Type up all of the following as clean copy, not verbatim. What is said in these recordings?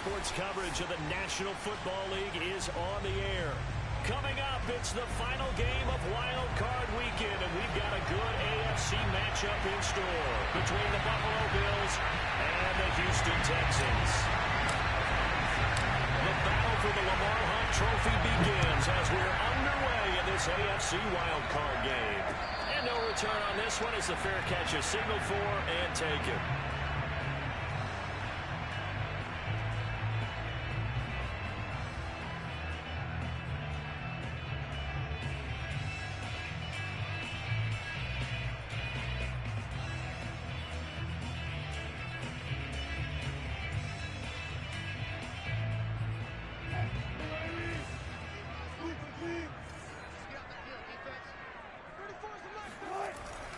sports coverage of the National Football League is on the air. Coming up, it's the final game of Wild Card Weekend, and we've got a good AFC matchup in store between the Buffalo Bills and the Houston Texans. The battle for the Lamar Hunt Trophy begins as we're underway in this AFC Wild Card game. And no return on this one as the fair catch is signaled for and taken.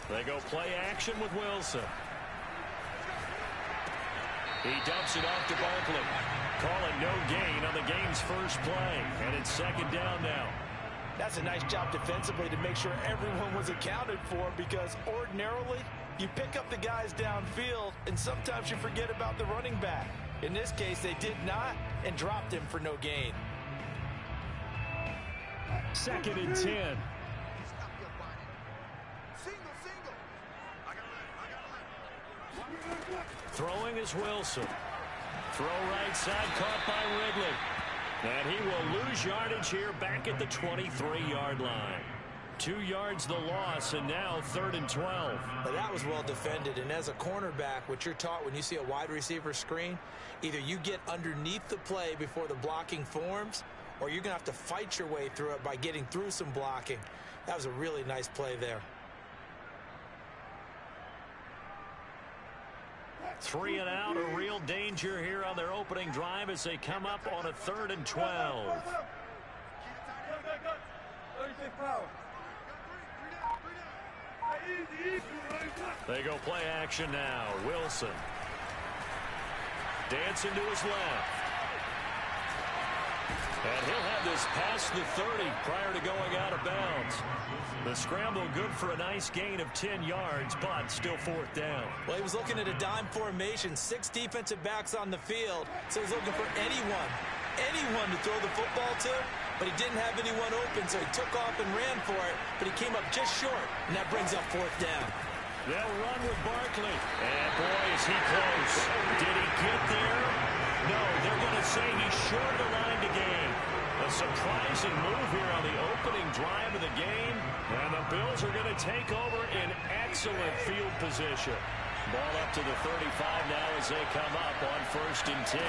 They go play action with Wilson. He dumps it off to Barkley. Calling no gain on the game's first play. And it's second down now. That's a nice job defensively to make sure everyone was accounted for, because ordinarily you pick up the guys downfield and sometimes you forget about the running back. In this case, they did not and dropped him for no gain. Second and 10. Throwing is Wilson. Throw right side, caught by Ridley. And he will lose yardage here back at the 23-yard line. 2 yards the loss, and now 3rd and 12. Well, that was well defended, and as a cornerback, what you're taught when you see a wide receiver screen, either you get underneath the play before the blocking forms, or you're going to have to fight your way through it by getting through some blocking. That was a really nice play there. 3 and out, a real danger here on their opening drive as they come up on a 3rd and 12. They go play action now. Wilson. Dancing to his left. And he'll have this past the 30 prior to going out of bounds. The scramble good for a nice gain of 10 yards, but still 4th down. Well, he was looking at a dime formation, 6 defensive backs on the field, so he's looking for anyone to throw the football to, but he didn't have anyone open, so he took off and ran for it, but he came up just short, and that brings up 4th down. They'll run with Barkley. And boy, is he close. Did he get there? No, they're going to say he's short of the line to gain. A surprising move here on the opening drive of the game. And the Bills are going to take over in excellent field position. Ball up to the 35 now as they come up on 1st and 10.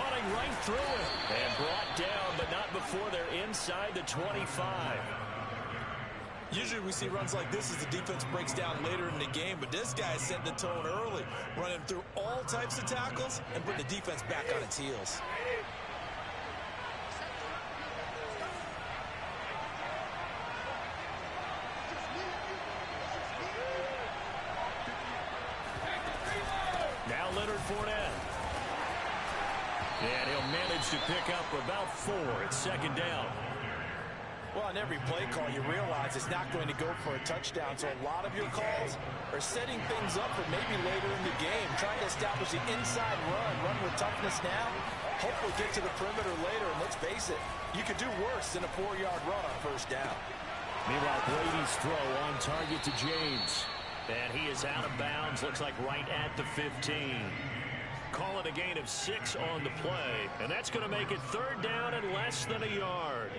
Running right through it. And brought down, but not before they're inside the 25. Usually we see runs like this as the defense breaks down later in the game, but this guy set the tone early, running through all types of tackles and putting the defense back on its heels. Now Leonard Fournette. And he'll manage to pick up about 4 at 2nd down. Well, on every play call, you realize it's not going to go for a touchdown, so a lot of your calls are setting things up for maybe later in the game, trying to establish the inside run with toughness now, hopefully get to the perimeter later, and let's face it, you could do worse than a 4-yard run on 1st down. Meanwhile, Brady's throw on target to James. And he is out of bounds, looks like right at the 15. Call it a gain of 6 on the play, and that's going to make it 3rd down and less than a yard.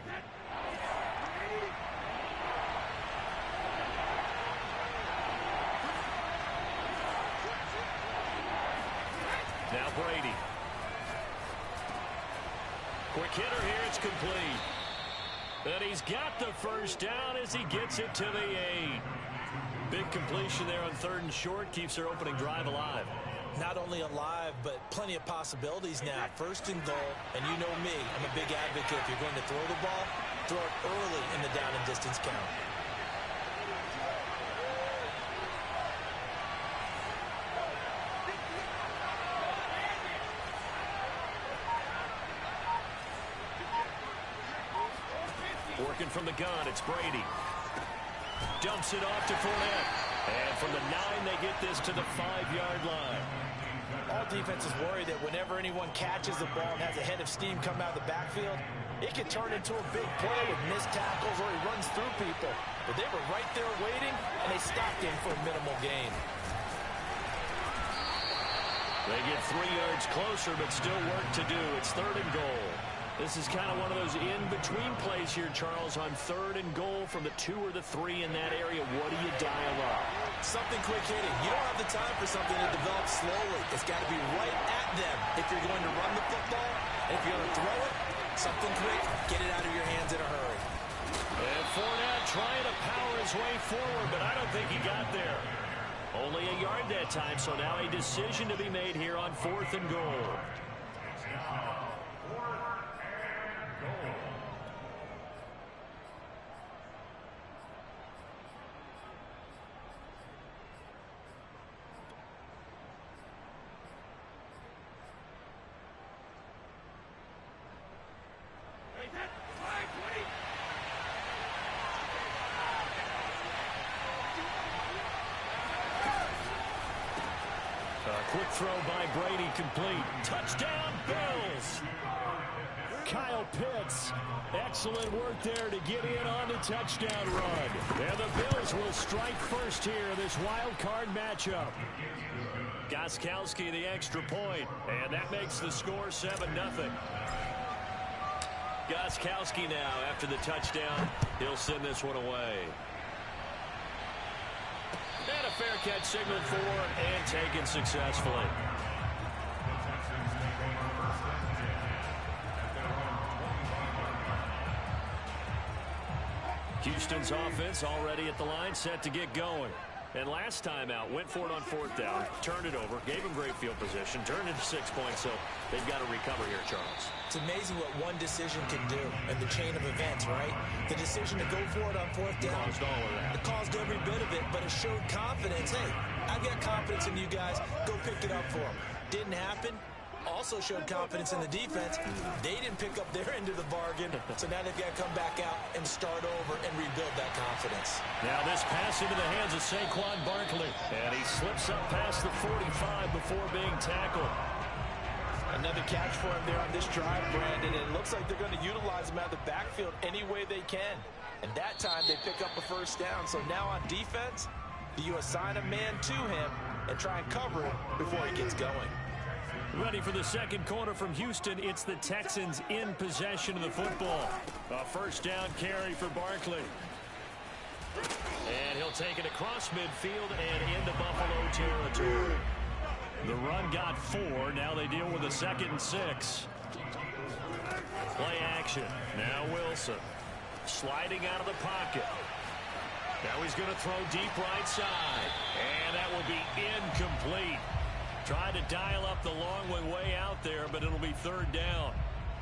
Now Brady. Quick hitter here, it's complete. And he's got the 1st down as he gets it to the 8. Big completion there on 3rd and short, keeps their opening drive alive. Not only alive, but plenty of possibilities now. 1st and goal, and you know me, I'm a big advocate. If you're going to throw the ball, throw it early in the down and distance count. Working from the gun, it's Brady. Dumps it off to Fournette. And from the 9, they get this to the 5-yard line. All defenses worry that whenever anyone catches the ball and has a head of steam come out of the backfield, it can turn into a big play with missed tackles or he runs through people. But they were right there waiting, and they stopped him for a minimal gain. They get 3 yards closer, but still work to do. It's 3rd and goal. This is kind of one of those in-between plays here, Charles, on 3rd and goal from the 2 or the 3 in that area. What do you dial up? Something quick hitting. You don't have the time for something to develop slowly. It's got to be right at them if you're going to run the football. And if you're going to throw it, something quick, get it out of your hands in a hurry. And Fournette trying to power his way forward, but I don't think he got there. Only a yard that time, so now a decision to be made here on 4th and goal. Quick throw by Brady, complete. Touchdown, Bills! Kyle Pitts, excellent work there to get in on the touchdown run. And the Bills will strike first here in this wild card matchup. Gostkowski the extra point, and that makes the score 7-0. Gostkowski now after the touchdown. He'll send this one away. And a fair catch signaled for and taken successfully. Houston's offense already at the line, set to get going. And last time out, went for it on 4th down, turned it over, gave him great field position, turned it to 6 points, so they've got to recover here, Charles. It's amazing what one decision can do in the chain of events, right? The decision to go for it on 4th down. Caused all of that. It caused every bit of it, but it showed confidence. Hey, I've got confidence in you guys. Go pick it up for them. Didn't happen. Also showed confidence in the defense. They didn't pick up their end of the bargain, so now they've got to come back out and start over and rebuild that confidence. Now this pass into the hands of Saquon Barkley, and he slips up past the 45 before being tackled. Another catch for him there on this drive, Brandon, and it looks like they're going to utilize him out of the backfield any way they can. And that time they pick up a 1st down. So now on defense, do you assign a man to him and try and cover him before he gets going? Ready for the second quarter from Houston. It's the Texans in possession of the football. A 1st down carry for Barkley. And he'll take it across midfield and into Buffalo territory. The run got 4. Now they deal with a 2nd and 6. Play action. Now Wilson. Sliding out of the pocket. Now he's going to throw deep right side. And that will be incomplete. Trying to dial up the long way out there, but it'll be 3rd down.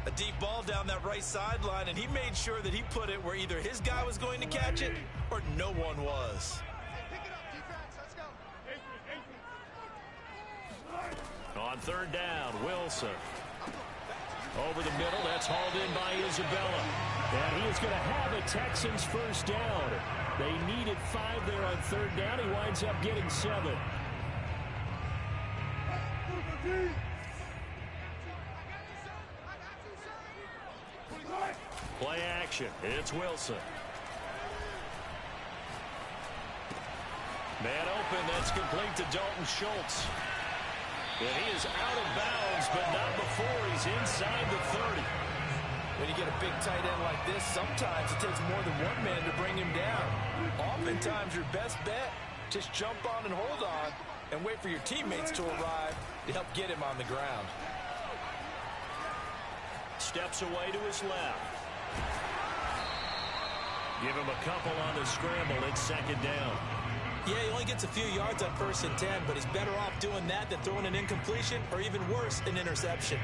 A deep ball down that right sideline, and he made sure that he put it where either his guy was going to catch it or no one was. On 3rd down, Wilson. Over the middle, that's hauled in by Isabella. And he is going to have a Texans 1st down. They needed 5 there on 3rd down. He winds up getting 7. Play action. It's Wilson. Man open. That's complete to Dalton Schultz. And he is out of bounds, but not before he's inside the 30. When you get a big tight end like this, sometimes it takes more than one man to bring him down. Oftentimes, your best bet, just jump on and hold on and wait for your teammates to arrive to help get him on the ground. Steps away to his left. Give him a couple on the scramble. It's 2nd down. Yeah, he only gets a few yards on 1st and 10, but he's better off doing that than throwing an incompletion or even worse, an interception.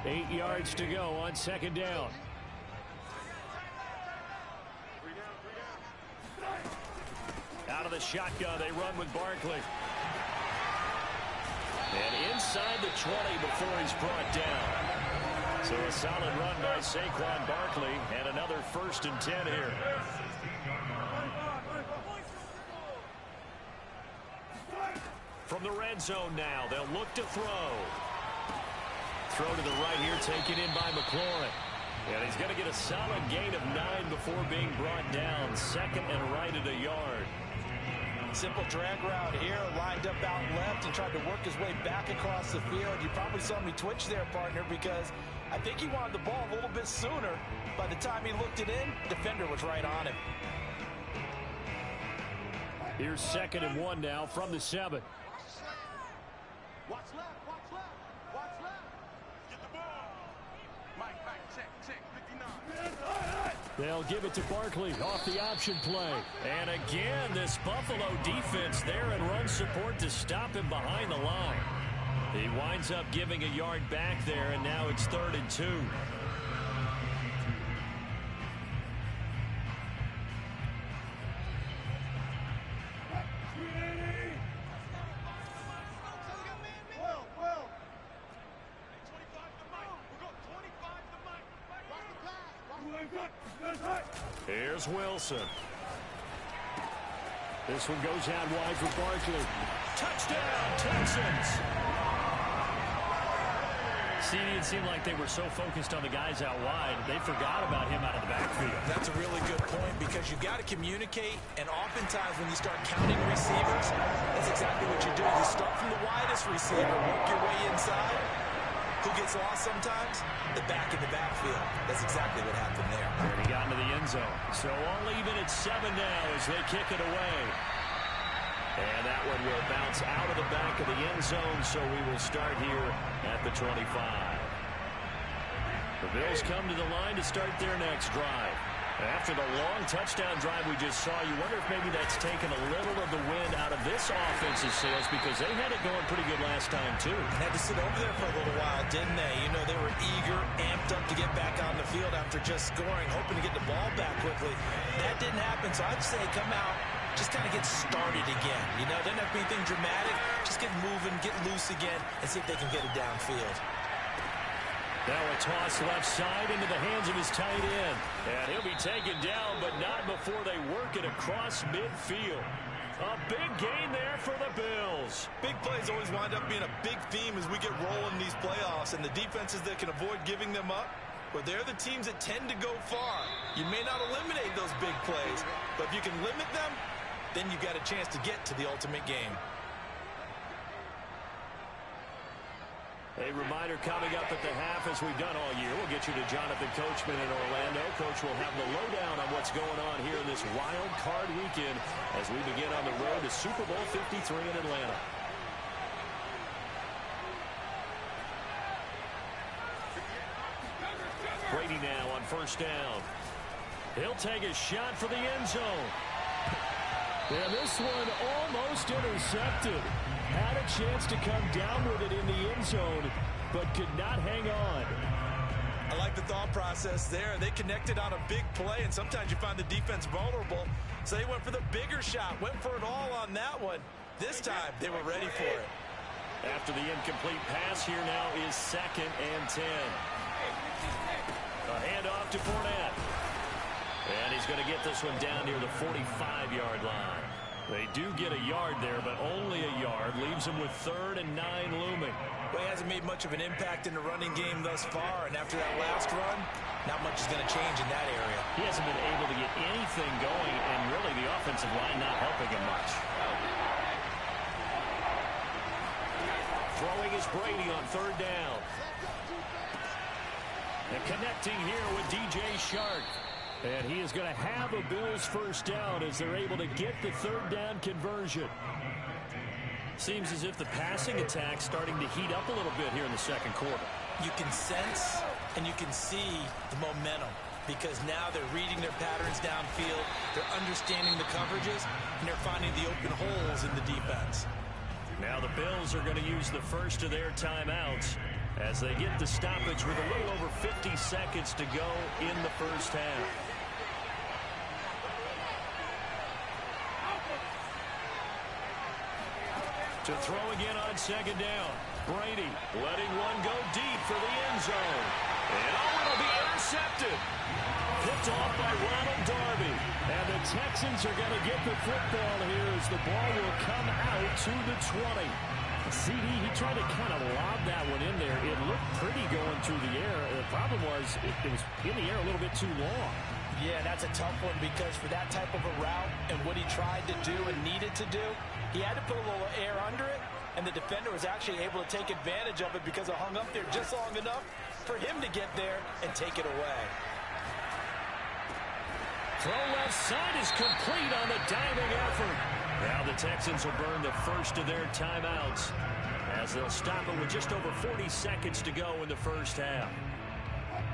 Eight yards to go on 2nd down. Out of the shotgun, they run with Barkley. And inside the 20 before he's brought down. So a solid run by Saquon Barkley and another 1st and 10 here. From the red zone now, they'll look to throw. Throw to the right here, taken in by McLaurin. And he's going to get a solid gain of 9 before being brought down. Second and right at a yard. Simple drag route here, lined up out left and tried to work his way back across the field. You probably saw me twitch there, partner, because I think he wanted the ball a little bit sooner. By the time he looked it in, defender was right on him. Here's 2nd and 1 now from the 7. Watch left, watch left, watch left. Get the ball. Mike, check, 59. They'll give it to Barkley off the option play. And again, this Buffalo defense there and run support to stop him behind the line. He winds up giving a yard back there, and now it's 3rd and 2. Here's Wilson. This one goes out wide for Barkley. Touchdown, Texans! See, it seemed like they were so focused on the guys out wide, they forgot about him out of the backfield. That's a really good point because you've got to communicate, and oftentimes when you start counting receivers, that's exactly what you do. You start from the widest receiver, work your way inside. Who gets lost sometimes? The back in the backfield. That's exactly what happened there. And he got into the end zone. So all even at 7 now as they kick it away. And that one will bounce out of the back of the end zone, so we will start here at the 25. The Bills come to the line to start their next drive. After the long touchdown drive we just saw, you wonder if maybe that's taken a little of the wind out of this offense's sails because they had it going pretty good last time, too. Had to sit over there for a little while, didn't they? You know, they were eager, amped up to get back on the field after just scoring, hoping to get the ball back quickly. That didn't happen, so I'd say come out, just kind of get started again. You know, doesn't have to be anything dramatic. Just get moving, get loose again, and see if they can get it downfield. Now a toss left side into the hands of his tight end. And he'll be taken down, but not before they work it across midfield. A big gain there for the Bills. Big plays always wind up being a big theme as we get rolling these playoffs, and the defenses that can avoid giving them up, well, they're the teams that tend to go far. You may not eliminate those big plays, but if you can limit them, then you've got a chance to get to the ultimate game. A reminder coming up at the half, as we've done all year. We'll get you to Jonathan Coachman in Orlando. Coach will have the lowdown on what's going on here in this wild card weekend as we begin on the road to Super Bowl 53 in Atlanta. Brady now on 1st down. He'll take a shot for the end zone. And this one almost intercepted. Had a chance to come down with it in the end zone, but could not hang on. I like the thought process there. They connected on a big play, and sometimes you find the defense vulnerable. So they went for the bigger shot, went for it all on that one. This time, they were ready for it. After the incomplete pass, here now is 2nd and 10. A handoff to Fournette. And he's going to get this one down near the 45-yard line. They do get a yard there, but only a yard. Leaves him with 3rd and 9 looming. Well, he hasn't made much of an impact in the running game thus far, and after that last run, not much is going to change in that area. He hasn't been able to get anything going, and really the offensive line not helping him much. Throwing is Brady on 3rd down. And connecting here with DJ Shark. And he is going to have a Bills 1st down as they're able to get the 3rd down conversion. Seems as if the passing attack's starting to heat up a little bit here in the 2nd quarter. You can sense and you can see the momentum because now they're reading their patterns downfield, they're understanding the coverages, and they're finding the open holes in the defense. Now the Bills are going to use the first of their timeouts as they get the stoppage with a little over 50 seconds to go in the 1st half. To throw again on 2nd down. Brady letting one go deep for the end zone. And it'll be intercepted. picked off by Ronald Darby. And the Texans are going to get the football here as the ball will come out to the 20. CD, he tried to kind of lob that one in there. It looked pretty going through the air. The problem was it was in the air a little bit too long. Yeah, that's a tough one because for that type of a route and what he tried to do and needed to do, he had to put a little air under it, and the defender was actually able to take advantage of it because it hung up there just long enough for him to get there and take it away. Throw left side is complete on the diving effort. Now the Texans will burn the first of their timeouts as they'll stop it with just over 40 seconds to go in the first half.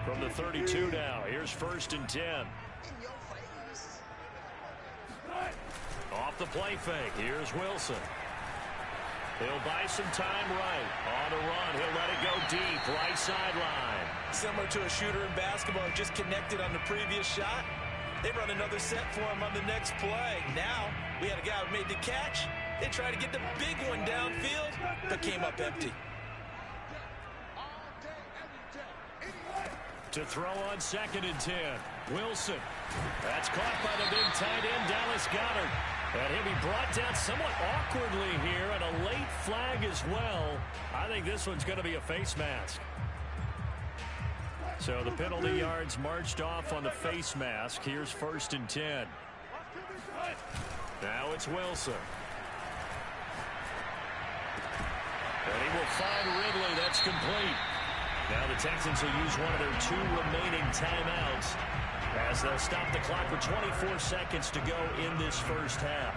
From the 32 now, here's 1st and 10. Off the play fake, here's Wilson. He'll buy some time right. On the run, he'll let it go deep, right sideline. Similar to a shooter in basketball, just connected on the previous shot. They run another set for him on the next play. Now, we had a guy who made the catch. They tried to get the big one downfield, but came up empty. To throw on 2nd and 10. Wilson. That's caught by the big tight end, Dallas Goedert. And he'll be brought down somewhat awkwardly here, and a late flag as well. I think this one's going to be a face mask. So the penalty yards marched off on the face mask. Here's 1st and 10. Now it's Wilson. And he will find Ridley. That's complete. Now the Texans will use one of their 2 remaining timeouts as they'll stop the clock with 24 seconds to go in this first half.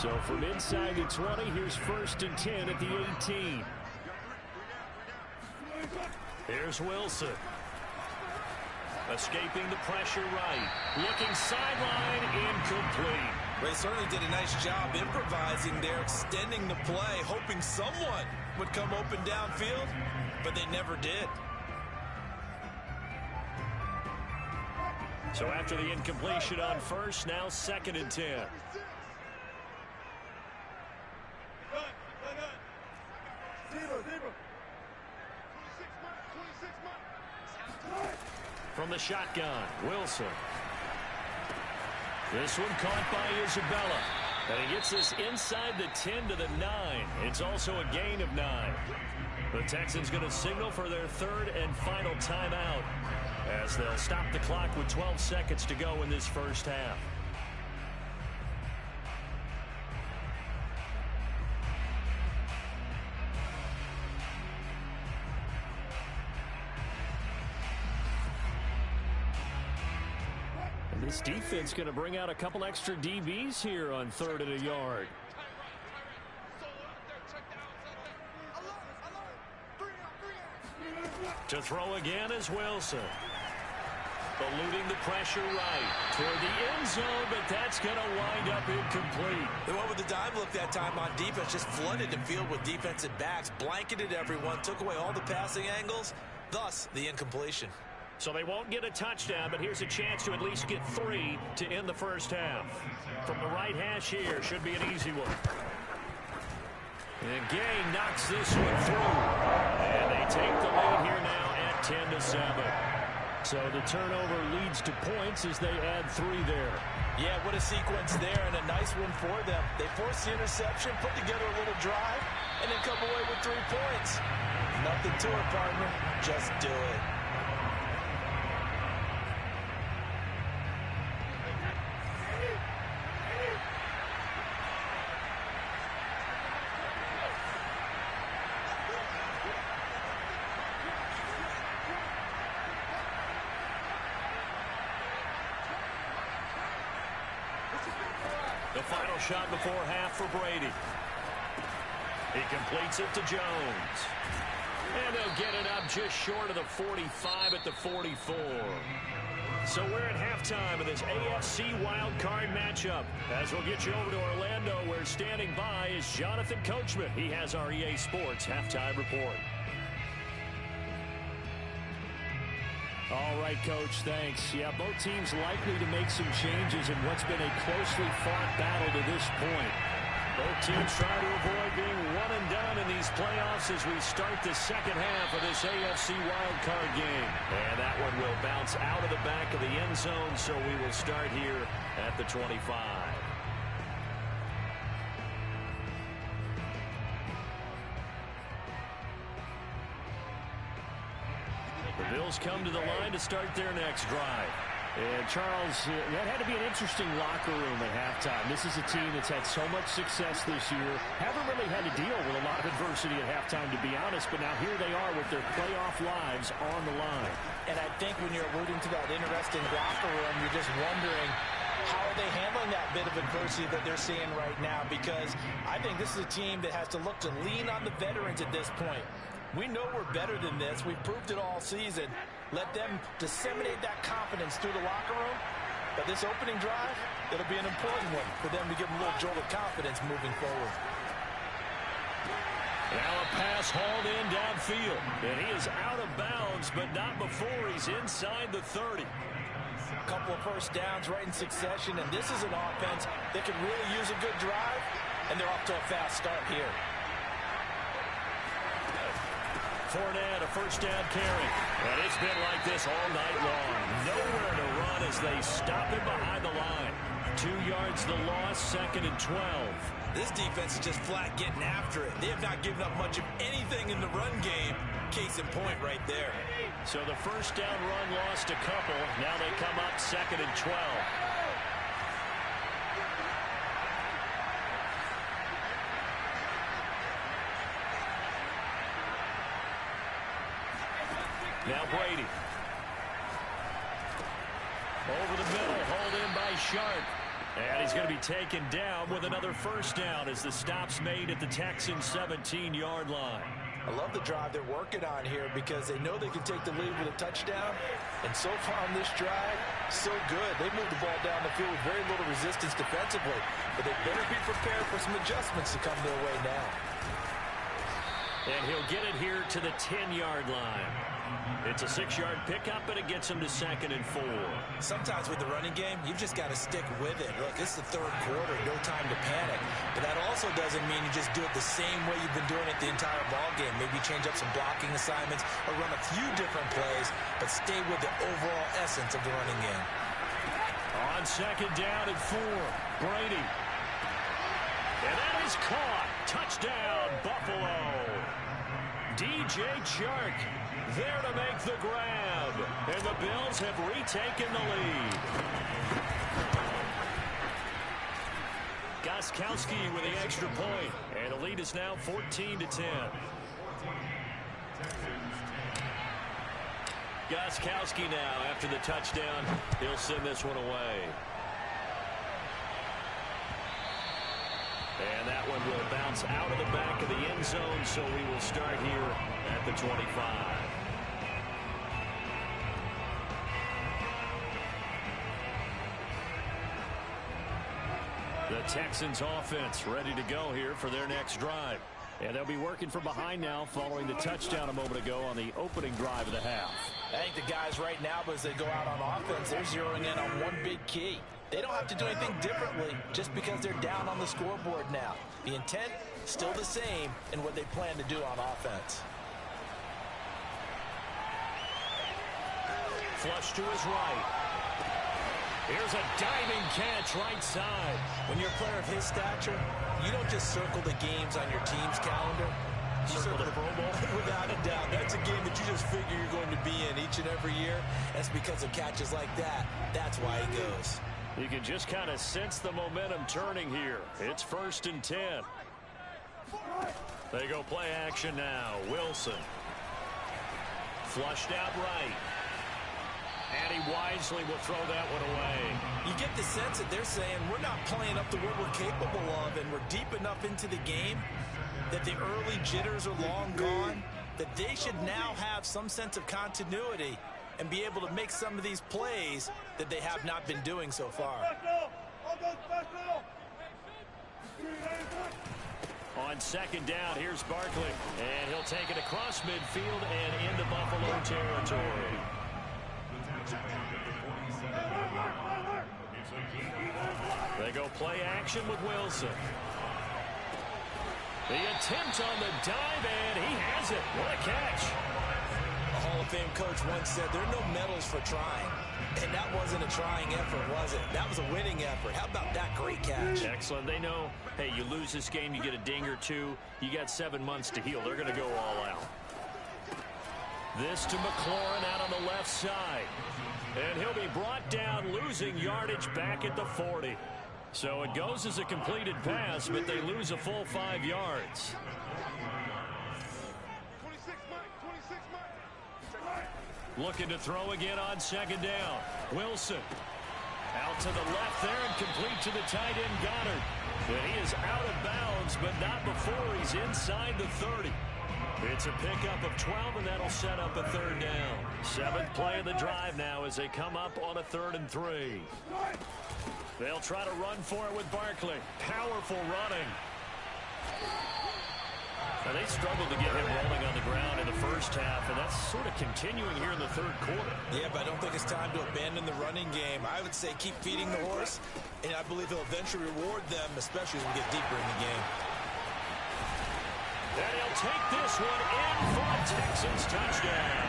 So from inside the 20, here's 1st and 10 at the 18. Here's Wilson. Escaping the pressure right. Looking sideline, incomplete. They certainly did a nice job improvising there, extending the play, hoping someone would come open downfield, but they never did. So after the incompletion on 1st, now 2nd and 10. From the shotgun, Wilson. This one caught by Isabella. And he gets this inside the 10 to the 9. It's also a gain of 9. The Texans going to signal for their 3rd and final timeout as they'll stop the clock with 12 seconds to go in this first half. This defense going to bring out a couple extra DBs here on 3rd and a yard. To throw again is Wilson. Eluding the pressure right toward the end zone, but that's going to wind up incomplete. The one with the dime look that time on defense just flooded the field with defensive backs, blanketed everyone, took away all the passing angles, thus the incompletion. So they won't get a touchdown, but here's a chance to at least get 3 to end the first half. From the right hash here, should be an easy one. And Gang knocks this one through. And they take the lead here now at 10-7. So the turnover leads to points as they add 3 there. Yeah, what a sequence there, and a nice one for them. They force the interception, put together a little drive, and then come away with 3 points. Nothing to it, partner. Just do it. The final shot before half for Brady. He completes it to Jones. And they'll get it up just short of the 45 at the 44. So we're at halftime of this AFC wildcard matchup. As we'll get you over to Orlando, where standing by is Jonathan Coachman. He has our EA Sports halftime report. All right, Coach, thanks. Yeah, both teams likely to make some changes in what's been a closely fought battle to this point. Both teams trying to avoid being one and done in these playoffs as we start the second half of this AFC wildcard game. And that one will bounce out of the back of the end zone, so we will start here at the 25. The Bills come to the line to start their next drive. And Charles, that had to be an interesting locker room at halftime. This is a team that's had so much success this year. Haven't really had to deal with a lot of adversity at halftime, to be honest. But now here they are with their playoff lives on the line. And I think when you're alluding to that interesting locker room, you're just wondering, how are they handling that bit of adversity that they're seeing right now? Because I think this is a team that has to look to lean on the veterans at this point. We know we're better than this. We've proved it all season. Let them disseminate that confidence through the locker room. But this opening drive, it'll be an important one for them to give them a little jolt of confidence moving forward. Now a pass hauled in downfield. And he is out of bounds, but not before he's inside the 30. A couple of first downs right in succession, and this is an offense that could really use a good drive, and they're off to a fast start here. Fournette, a first down carry. And it's been like this all night long. Nowhere to run as they stop him behind the line. 2 yards the loss, 2nd and 12. This defense is just flat getting after it. They have not given up much of anything in the run game. Case in point right there. So the first down run lost a couple. Now they come up 2nd and 12. Now Brady. Over the middle, hauled in by Sharp. And he's going to be taken down with another first down as the stop's made at the Texans' 17-yard line. I love the drive they're working on here because they know they can take the lead with a touchdown. And so far on this drive, so good. They moved the ball down the field with very little resistance defensively. But they better be prepared for some adjustments to come their way now. And he'll get it here to the 10-yard line. It's a 6-yard pickup, and it gets him to 2nd and 4. Sometimes with the running game, you've just got to stick with it. Look, it's the third quarter, no time to panic. But that also doesn't mean you just do it the same way you've been doing it the entire ball game. Maybe change up some blocking assignments or run a few different plays, but stay with the overall essence of the running game. On 2nd down and 4, Brady. And that is caught. Touchdown, Buffalo. DJ Chark there to make the grab. And the Bills have retaken the lead. Gostkowski with the extra point. And the lead is now 14-10. Gostkowski now after the touchdown. He'll send this one away. And that one will bounce out of the back of the end zone, so we will start here at the 25. The Texans offense ready to go here for their next drive. And they'll be working from behind now following the touchdown a moment ago on the opening drive of the half. I think the guys right now, as they go out on offense, they're zeroing in on one big key. They don't have to do anything differently just because they're down on the scoreboard now. The intent, still the same in what they plan to do on offense. Flush to his right. Here's a diving catch right side. When you're a player of his stature, you don't just circle the games on your team's calendar. You circle the Pro Bowl. Without a doubt. That's a game that you just figure you're going to be in each and every year. That's because of catches like that. That's why he goes. You can just kind of sense the momentum turning here. It's 1st and 10. They go play action now. Wilson. Flushed out right. And he wisely will throw that one away. You get the sense that they're saying we're not playing up to what we're capable of, and we're deep enough into the game that the early jitters are long gone, that they should now have some sense of continuity and be able to make some of these plays that they have not been doing so far. On 2nd down, here's Barkley. And he'll take it across midfield and into Buffalo territory. They go play action with Wilson. The attempt on the dive, and he has it. What a catch. A Hall of Fame coach once said there are no medals for trying. And that wasn't a trying effort, was it? That was a winning effort. How about that great catch? Excellent. They know, hey, you lose this game, you get a ding or two. You got 7 months to heal. They're going to go all out. This to McLaurin out on the left side. And he'll be brought down, losing yardage back at the 40. So it goes as a completed pass, but they lose a full 5 yards. 26, Mike. Looking to throw again on second down. Wilson out to the left there and complete to the tight end Goddard. And he is out of bounds, but not before he's inside the 30. It's a pickup of 12, and that'll set up a third down. 7th play of the drive now as they come up on a 3rd and 3. They'll try to run for it with Barkley. Powerful running. Now, they struggled to get him rolling on the ground in the first half, and that's sort of continuing here in the 3rd quarter. Yeah, but I don't think it's time to abandon the running game. I would say keep feeding the horse, and I believe he'll eventually reward them, especially as we get deeper in the game. And he'll take this one in for a Texans touchdown.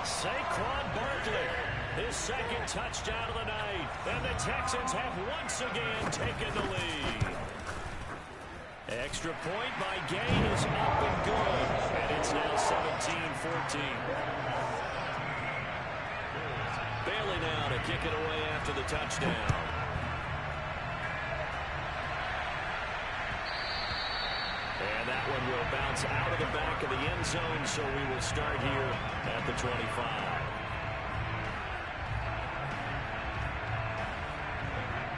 Saquon Barkley, his 2nd touchdown of the night. And the Texans have once again taken the lead. Extra point by Gain is up and good. And it's now 17-14. Bailey now to kick it away after the touchdown. And that one will bounce out of the back of the end zone, so we will start here at the 25.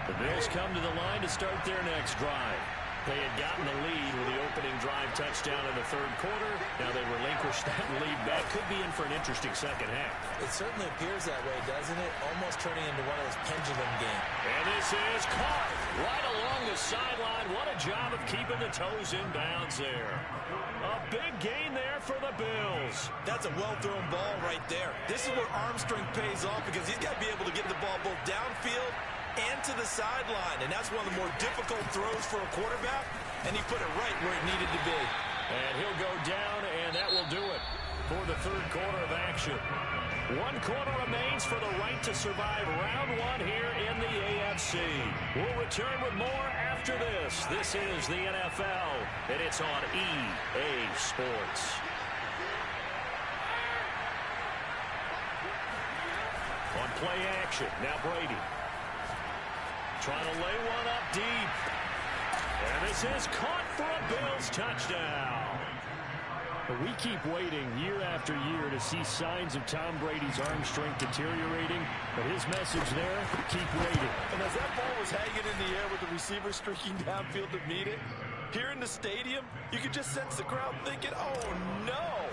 The Bills come to the line to start their next drive. They had gotten the lead with the opening drive touchdown in the 3rd quarter. Now they relinquish that lead back. Could be in for an interesting second half. It certainly appears that way, doesn't it? Almost turning into one of those pendulum games. And this is caught right along the sideline. What a job of keeping the toes in bounds there. A big gain there for the Bills. That's a well-thrown ball right there. This is where arm strength pays off because he's got to be able to get the ball both downfield and to the sideline. And that's one of the more difficult throws for a quarterback. And he put it right where it needed to be. And he'll go down, and that will do it for the 3rd quarter of action. 1 quarter remains for the right to survive round 1 here in the AFC. We'll return with more after this. This is the NFL, and it's on EA Sports. On play action, now Brady. Trying to lay one up deep. And this is caught for a Bills touchdown. But we keep waiting year after year to see signs of Tom Brady's arm strength deteriorating. But his message there, keep waiting. And as that ball was hanging in the air with the receiver streaking downfield to meet it, here in the stadium, you could just sense the crowd thinking, oh, no.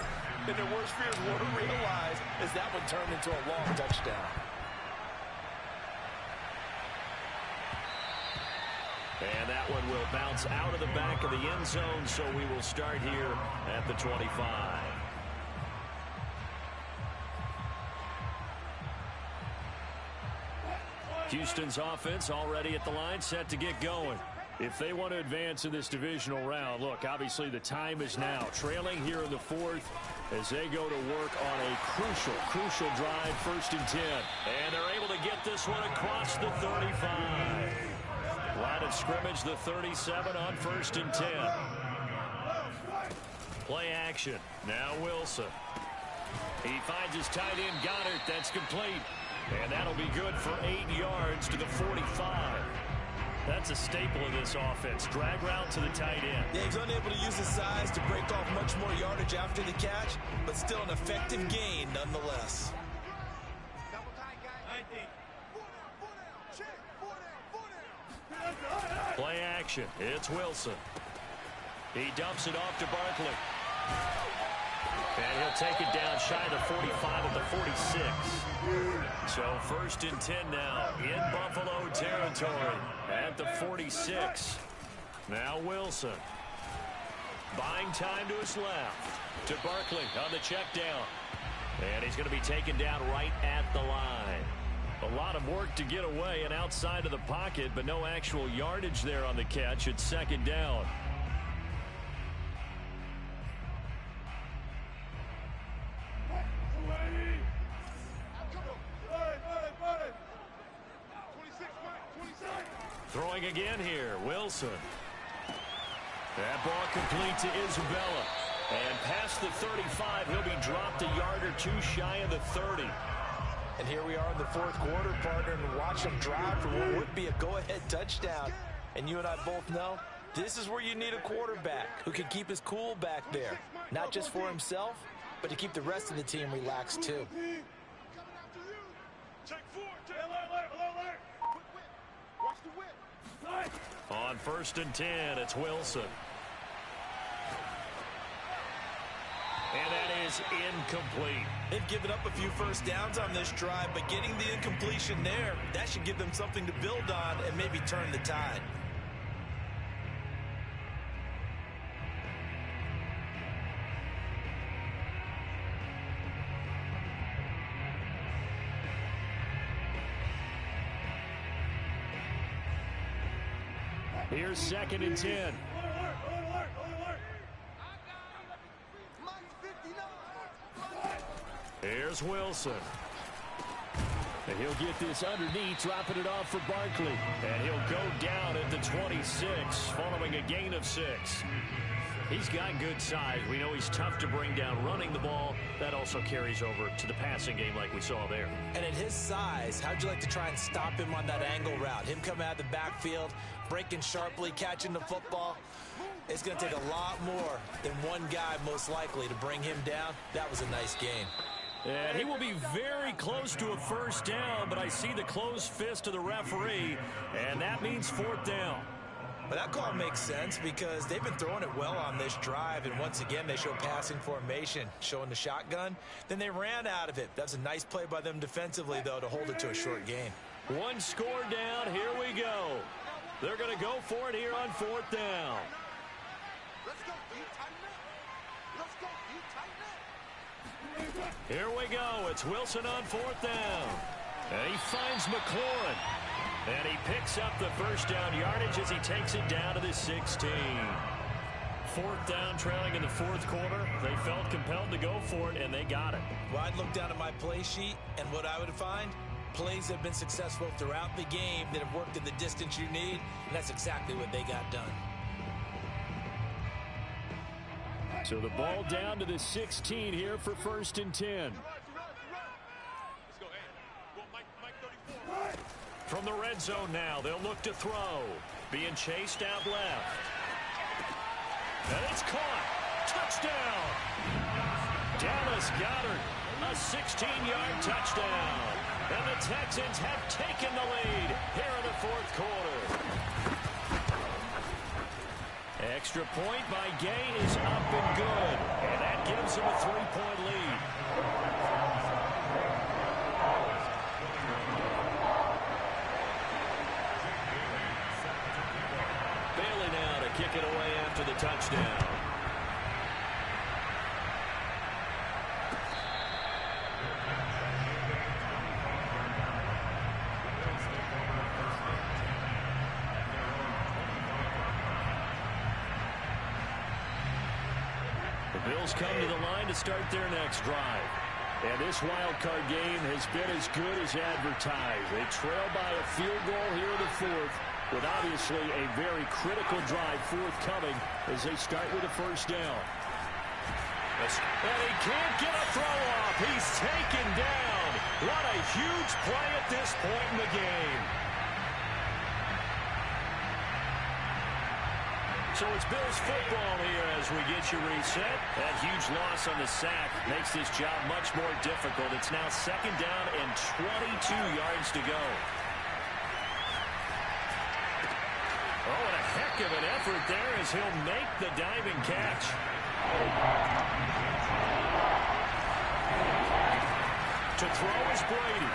And their worst fears were realized as that one turned into a long touchdown. And that one will bounce out of the back of the end zone, so we will start here at the 25. Houston's offense already at the line, set to get going. If they want to advance in this divisional round, look, obviously the time is now. Trailing here in the 4th as they go to work on a crucial drive, 1st and 10. And they're able to get this one across the 35. Line of scrimmage, the 37 on 1st and 10. Play action. Now Wilson. He finds his tight end Goddard. That's complete. And that'll be good for 8 yards to the 45. That's a staple of this offense. Drag route to the tight end. Yeah, he's unable to use his size to break off much more yardage after the catch, but still an effective gain nonetheless. Double tight, guys. 19. Check. 4 down. Play action. It's Wilson. He dumps it off to Barkley. And he'll take it down shy of the 45 at the 46. So 1st and 10 now in Buffalo territory at the 46. Now Wilson. Buying time to his left. To Barkley on the check down. And he's going to be taken down right at the line. A lot of work to get away and outside of the pocket, but no actual yardage there on the catch. It's 2nd down. Wilson. That ball complete to Isabella. And past the 35, he'll be dropped a yard or two shy of the 30. And here we are in the fourth quarter, partner, and watch them drive for what would be a go-ahead touchdown. And you and I both know this is where you need a quarterback who can keep his cool back there. Not just for himself, but to keep the rest of the team relaxed too. On 1st and 10, it's Wilson. And that is incomplete. They've given up a few first downs on this drive, but getting the incompletion there, that should give them something to build on and maybe turn the tide. Here's 2nd and 10. Here's Wilson. And he'll get this underneath, dropping it off for Barkley. And he'll go down at the 26, following a gain of 6. He's got good size. We know he's tough to bring down running the ball. That also carries over to the passing game like we saw there. And at his size, how'd you like to try and stop him on that angle route? Him coming out of the backfield, breaking sharply, catching the football. It's going to take a lot more than one guy most likely to bring him down. That was a nice gain. And he will be very close to a first down, but I see the closed fist of the referee, and that means 4th down. But that call makes sense because they've been throwing it well on this drive, and once again they show passing formation, showing the shotgun. Then they ran out of it. That's a nice play by them defensively, though, to hold it to a short gain. One score down. Here we go. They're going to go for it here on 4th down. Let's go, you tighten up. Let's go, you tighten up. Here we go. It's Wilson on 4th down. And he finds McLaurin. And he picks up the first down yardage as he takes it down to the 16. 4th down, trailing in the 4th quarter. They felt compelled to go for it, and they got it. Well, I'd look down at my play sheet, and what I would find, plays have been successful throughout the game that have worked in the distance you need, and that's exactly what they got done. So the ball down to the 16 here for 1st and 10. From the red zone now, they'll look to throw. Being chased out left. And it's caught. Touchdown. Dallas Goedert, a 16-yard touchdown. And the Texans have taken the lead here in the 4th quarter. Extra point by Gay is up and good. And that gives them a 3-point lead. Bailey now to kick it away after the touchdown. The Bills come to the line to start their next drive. And this wild card game has been as good as advertised. They trail by a field goal here in the 4th, with obviously a very critical drive forthcoming as they start with a first down. And he can't get a throw off. He's taken down. What a huge play at this point in the game. So it's Bills football here as we get you reset. That huge loss on the sack makes this job much more difficult. It's now 2nd down and 22 yards to go. Oh, and a heck of an effort there as he'll make the diving catch. To throw is Brady.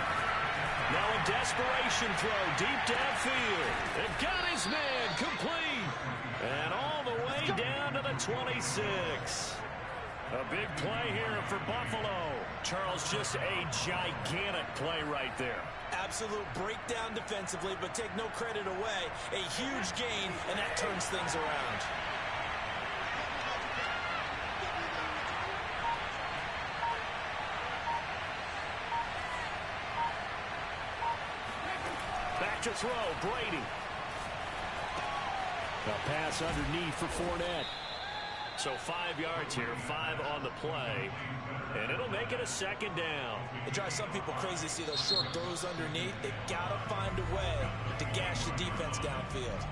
Now a desperation throw deep downfield. They've got his man complete. And all the way down to the 26. A big play here for Buffalo. Charles, just a gigantic play right there. Absolute breakdown defensively, but take no credit away. A huge gain, and that turns things around. Back to throw, Brady. A pass underneath for Fournette. So 5 yards here, 5 on the play, and it'll make it a second down. It drives some people crazy to see those short throws underneath. They've got to find a way to gash the defense downfield.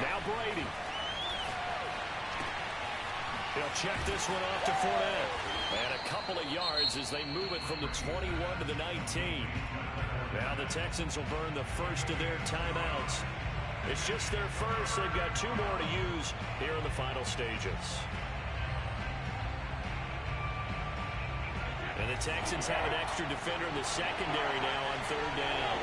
Now Brady. He'll check this one off to Fournette. And a couple of yards as they move it from the 21 to the 19. Now the Texans will burn the first of their timeouts. It's just their first. They've got 2 more to use here in the final stages. And the Texans have an extra defender in the secondary now on 3rd down.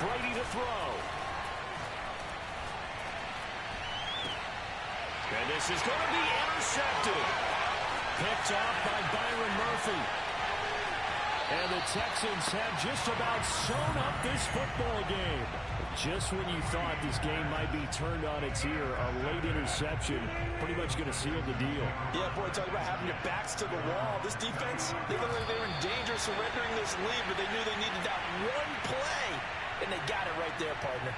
Brady to throw. And this is going to be intercepted. Picked off by Byron Murphy. And the Texans have just about sewn up this football game. Just when you thought this game might be turned on its ear, a late interception pretty much going to seal the deal. Yeah, boy, talk about having your backs to the wall. This defense, they look like they were in danger of surrendering this lead, but they knew they needed that one play. And they got it right there, partner.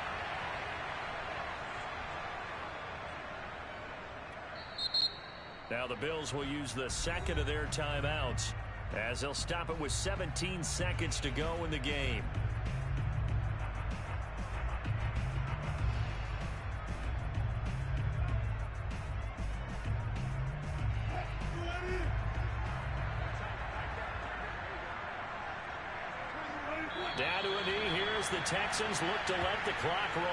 Now the Bills will use the second of their timeouts as they'll stop it with 17 seconds to go in the game. Down to a knee here as the Texans look to let the clock roll.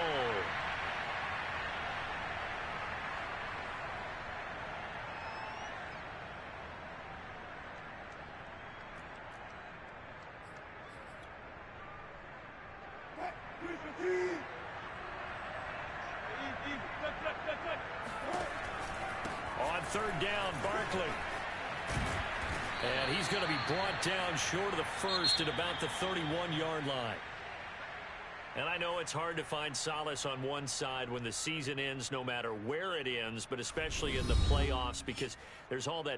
On 3rd down, Barkley. And he's going to be brought down short of the first at about the 31-yard line. And I know it's hard to find solace on one side when the season ends, no matter where it ends, but especially in the playoffs, because there's all that